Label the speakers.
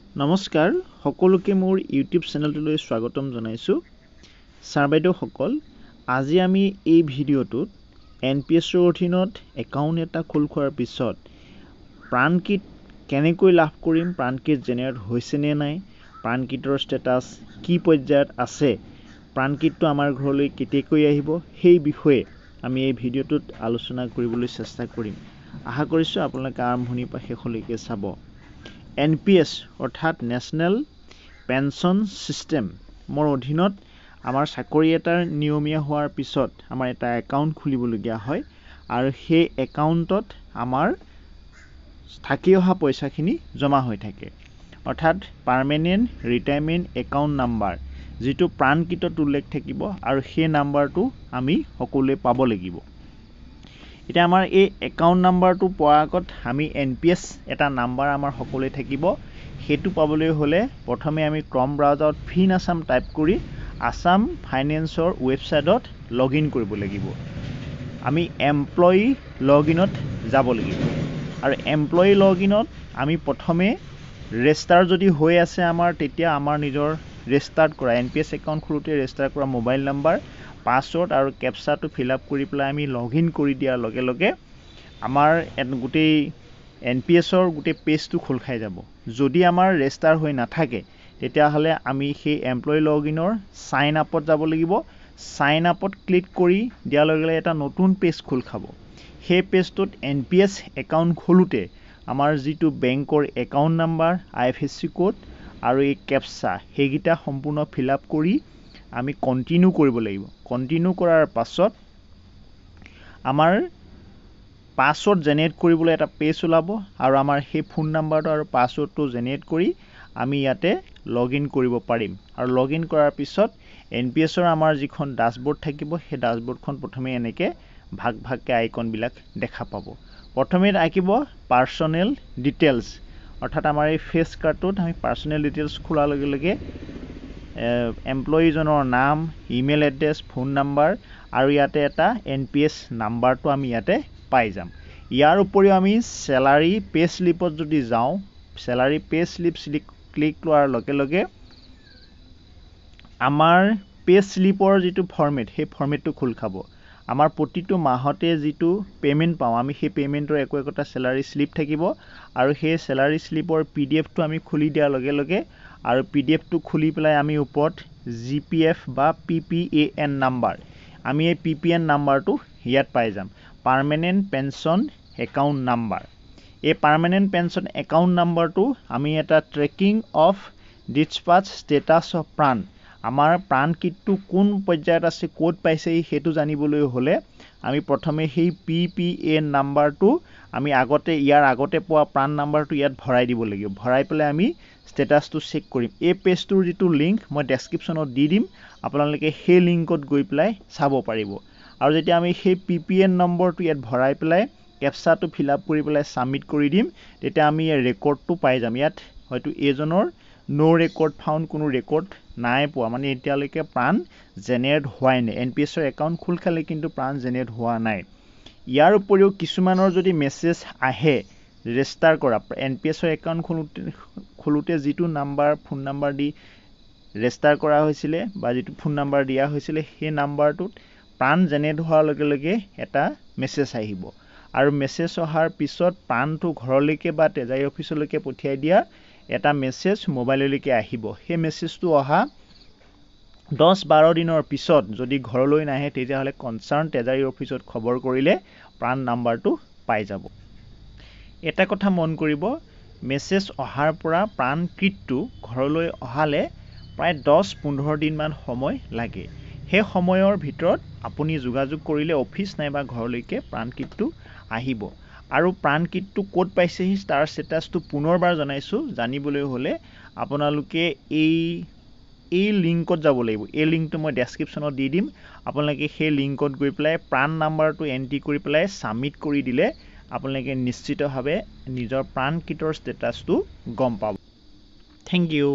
Speaker 1: নমস্কাৰ সকলোকে মোৰ ইউটিউব চেনেলটোলৈ স্বাগতম জনাইছো ছাৰ বাইদেউ সকল আজি আমি এই ভিডিঅ'টোত এনপিএছৰ অধীনত একাউণ্ট এটা খোল খোৱাৰ পিছত প্ৰাণকিট কেনেকৈ লাভ কৰিম প্ৰাণকিট জেনেৰেট হৈছে নে নাই প্ৰাণকিটৰ ষ্টেটাছ কি পৰ্যায়ত আছে প্ৰাণকিটটো আমাৰ ঘৰলৈ কেতিয়াকৈ আহিব সেই বিষয়ে আমি এই ভিডিঅ'টোত আলোচনা কৰিবলৈ চেষ্টা কৰিম আশা কৰিছো আপোনালোকে আৰম্ভণিৰ পৰা শেষলৈকে চাব এনপিএছ অৰ্থাৎ নেশ্যনেল পেনশ্যন সিস্টেম মোৰ অধীনত আমাৰ চাকৰি এটাৰ নিয়মীয়া হোৱাৰ পিছত আমাৰ এটা একাউণ্ট খুলিবলগীয়া হয় আৰু সেই একাউণ্টত আমাৰ থাকি অহা পইচাখিনি জমা হৈ থাকে অৰ্থাৎ পাৰ্মানেন্ট ৰিটায়াৰমেন্ট একাউণ্ট নাম্বাৰ যিটো প্ৰাণকিটত উল্লেখ থাকিব আৰু সেই নাম্বাৰটো আমি সকলোৱে পাব লাগিব এটা আমাৰ এই একাউণ্ট নাম্বাৰটো পোৱাৰ আগত আমি এনপিএছ এটা নাম্বাৰ আমাৰ সকলোৱে থাকিব হেতু পাবলৈ হলে প্ৰথমে আমি ক্ৰম ব্ৰাউজাৰত ফিন আসাম টাইপ কৰি আসাম ফাইনেন্সৰ ৱেবসাইটত লগইন কৰিব লাগিব আমি এমপ্লয়ি লগইনত যাব লাগিব আৰু এমপ্লয়ি লগইনত আমি প্ৰথমে ৰেজিষ্টাৰ যদি হৈ আছে আমাৰ তেতিয়া আমাৰ নিজৰ ৰেজিষ্টাৰ্ড কৰা এনপিএছ একাউণ্ট খোলোতে ৰেজিষ্টাৰ কৰা মোবাইল নাম্বাৰ পাছৱৰ্ড আৰু কেপচাটো ফিল আপ কৰি পেলাই আমি লগইন কৰি দিয়াৰ লগে লগে আমাৰ গোটেই এনপিএছৰ গোটেই পেজটো খোল খাই যাব যদি আমাৰ ৰেজিষ্টাৰ হৈ নাথাকে তেতিয়াহ'লে আমি সেই এমপ্লয়ি লগইনৰ সাইন আপত যাব লাগিব সাইন আপত ক্লিক কৰি দিয়াৰ লগে লগে এটা নতুন পেজ খোল খাব সেই পেজটোত এনপিএছ একাউণ্ট খোলোতে আমাৰ যিটো বেংকৰ একাউণ্ট নাম্বাৰ আইএফএসচি কোড আৰু এই কেপচা সেইগিটা সম্পূৰ্ণ ফিল আপ কৰি আমি কন্টিনিউ কৰিব লাগিব কন্টিনিউ কৰাৰ পাছত আমাৰ পাছৱৰ্ড জেনেৰেট কৰিবলৈ এটা পেজ ওলাব আৰু আমাৰ সেই ফোন নাম্বাৰটো আৰু পাছৱৰ্ডটো জেনেৰেট কৰি আমি ইয়াতে লগইন কৰিব পাৰিম আৰু লগইন কৰাৰ পিছত এনপিএছৰ আমাৰ যিখন ড্যাশবোৰ্ড থাকিব সেই ড্যাশবোৰ্ডখন প্ৰথমে এনেকে ভাগ ভাগকে আইকন বিলাক দেখা পাব প্ৰথমে আকিব পাৰ্সোনেল ডিটেইলছ অৰ্থাৎ আমাৰ এই ফেস কাৰ্ডটোত আমি পাৰ্সোনেল ডিটেইলছ খোলাৰ লগে লগে এমপ্লয়িজনৰ নাম ইমেইল এড্ৰেছ ফোন নাম্বাৰ আৰু ইয়াতে এটা এনপিএছ নাম্বাৰটো আমি ইয়াতে পাই যাম ইয়াৰ উপৰিও আমি স্যালাৰি পে স্লিপত যদি যাওঁ স্যালাৰি পে স্লিপ ক্লিক কৰাৰ লগে লগে আমাৰ পে স্লিপৰ যিটো ফৰমেট সেই ফৰমেটটো খোল খাব আমাৰ প্ৰতিটো মাহতে যিটো পেমেন্ট পাওঁ আমি সেই পেমেন্টৰ একোটা স্যালাৰি স্লিপ থাকিব আৰু সেই স্যালাৰি স্লিপৰ পিডিএফটো আমি খুলি দিয়াৰ লগে লগে আৰু পিডিএফটো খুলি পেলাই আমি ওপৰত জিপিএফ বা পিপিএন নাম্বাৰ আমি এই পিপিএন নাম্বাৰটো ইয়াত পাই যাম পাৰ্মানেন্ট পেনশ্যন একাউণ্ট নাম্বাৰ এই পাৰ্মানেন্ট পেনশ্যন একাউণ্ট নাম্বাৰটো আমি এটা tracking of dispatch status of PRAN আমাৰ প্ৰাণকিটটো কোন পৰ্যায়ত আছে ক'ত পাইছে হেতু জানিবলৈ হলে আমি প্ৰথমে সেই পিপিএন নাম্বাৰটো আমি ইয়াৰ আগতে পোৱা প্ৰাণ নাম্বাৰটো ইয়াত ভৰাই দিব লাগিব ভৰাই পেলাই আমি ষ্টেটাছটো চেক কৰিম এই পেজটোৰ যিটো লিংক মই ডেসক্ৰিপচনত দি দিম আপোনালোকে সেই লিংকত গৈ পেলাই চাব পাৰিব আৰু যেতিয়া আমি সেই পিপিএন নম্বৰটো ইয়াত ভৰাই পেলাই কেপচাটো ফিল আপ কৰি পেলাই সাবমিট কৰি দিম তেতিয়া আমি এই ৰেকৰ্ডটো পাই যাম ইয়াত হয়তো এজনৰ নো ৰেকৰ্ড ফাউণ্ড কোনো ৰেকৰ্ড নাই পোৱা মানে এতিয়ালৈকে প্ৰাণ জেনেৰেট হোৱাই নাই এনপিএছৰ একাউণ্ট খোল খালে কিন্তু প্ৰাণ জেনেৰেট হোৱা নাই ইয়াৰ উপৰিও কিছুমানৰ যদি মেছেজ আহে ৰেজিষ্টাৰ কৰা এনপিএছৰ একাউণ্ট খোলোতে যিটো নাম্বাৰ ফোন নাম্বাৰ দি ৰেজিষ্টাৰ কৰা হৈছিল বা যিটো ফোন নাম্বাৰ দিয়া হৈছিল সেই নাম্বাৰটোত প্ৰাণ জেনেৰেট হোৱাৰ লগে লগে এটা মেছেজ আহিব আৰু মেছেজ অহাৰ পিছত প্ৰাণটো ঘৰলৈকে বা তেজাৰী অফিচলৈকে পঠিয়াই দিয়া এটা মেছেজ মোবাইললৈকে আহিব সেই মেছেজটো অহা 10-12 দিনৰ পিছত যদি ঘৰলৈ নাহে তেতিয়াহলে কনচাৰ্ন তেজাৰী অফিচত খবৰ কৰিলে প্ৰাণ নাম্বাৰটো পাই যাব এটা কথা মন কৰিব মেছেজ অহাৰ পৰা প্ৰাণকিটটো ঘৰলৈ অহালে প্ৰায় 10-15 দিন মান সময় লাগে সেই সময়ৰ ভিতৰত আপুনি যোগাযোগ কৰিলে অফিচ নাইবা ঘৰলৈকে প্ৰাণকিটটো আহিব আৰু প্ৰাণকিটটো ক'ত পাইছে তাৰ ষ্টেটাছটো পুনৰবাৰ জনাইছো জানিবলৈ হলে আপোনালোকে এই লিংকত যাব লাগিব এই লিংকটো মই ডেসক্ৰিপচনত দি দিম আপোনালোকে সেই লিংকত গৈ পেলাই প্ৰাণ নাম্বাৰটো এন্ট্ৰি কৰি পেলাই সাবমিট কৰি দিলে আপোনালোকে নিশ্চিতভাৱে নিজৰ প্ৰাণকিটৰ ষ্টেটাছটো গম পাব থ্যাংক ইউ